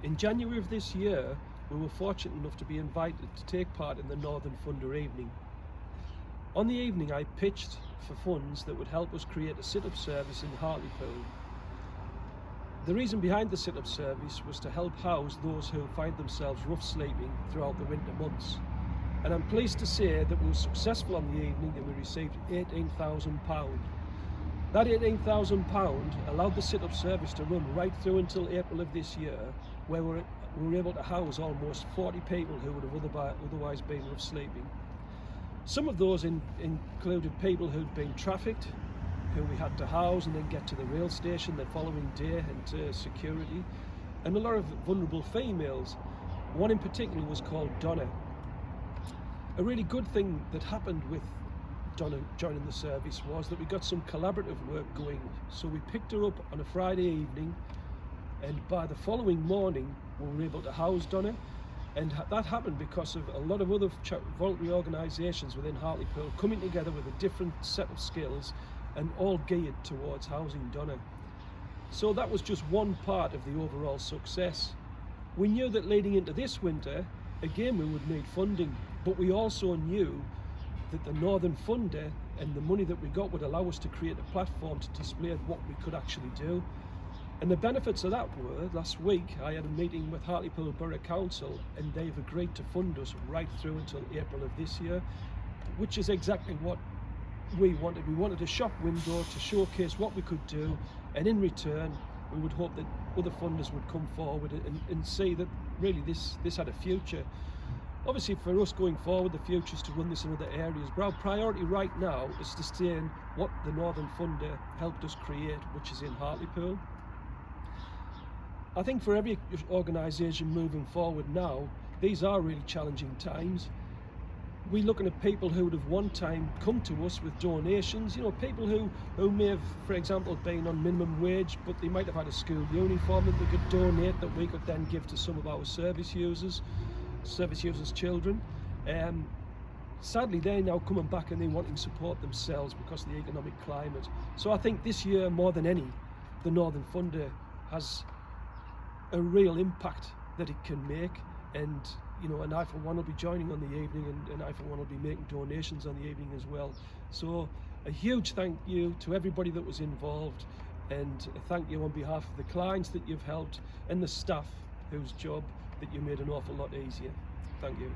In January of this year, we were fortunate enough to be invited to take part in the Northern Funder evening. On the evening, I pitched for funds that would help us create a sit-up service in Hartlepool. The reason behind the sit-up service was to help house those who find themselves rough sleeping throughout the winter months. And I'm pleased to say that we were successful on the evening and we received £18,000. That £18,000 allowed the sit-up service to run right through until April of this year, where we were able to house almost 40 people who would have otherwise been rough sleeping. Some of those included people who'd been trafficked, who we had to house and then get to the rail station the following day and to security, and a lot of vulnerable females. One in particular was called Donna. A really good thing that happened with Donna joining the service was that we got some collaborative work going. So we picked her up on a Friday evening, and by the following morning we were able to house Donna. And that happened because of a lot of other voluntary organisations within Hartlepool coming together with a different set of skills and all geared towards housing Donna. So that was just one part of the overall success. We knew that leading into this winter, again we would need funding, but we also knew that the Northern Funder and the money that we got would allow us to create a platform to display what we could actually do. And the benefits of that were, last week I had a meeting with Hartlepool Borough Council and they've agreed to fund us right through until April of this year, which is exactly what we wanted. We wanted a shop window to showcase what we could do, and in return we would hope that other funders would come forward and see that really this had a future. Obviously for us going forward, the future is to run this in other areas, but our priority right now is to stay in what the Northern Funder helped us create, which is in Hartlepool. I think for every organisation moving forward now, these are really challenging times. We're looking at people who would have one time come to us with donations, people who may have, for example, been on minimum wage, but they might have had a school uniform that they could donate that we could then give to some of our service users' children. Sadly, they're now coming back and they're wanting support themselves because of the economic climate. So I think this year, more than any, the Northern Funder has a real impact that it can make, and and I for one will be joining on the evening, and I for one will be making donations on the evening as well. So a huge thank you to everybody that was involved, and a thank you on behalf of the clients that you've helped and the staff whose job that you made an awful lot easier. Thank you.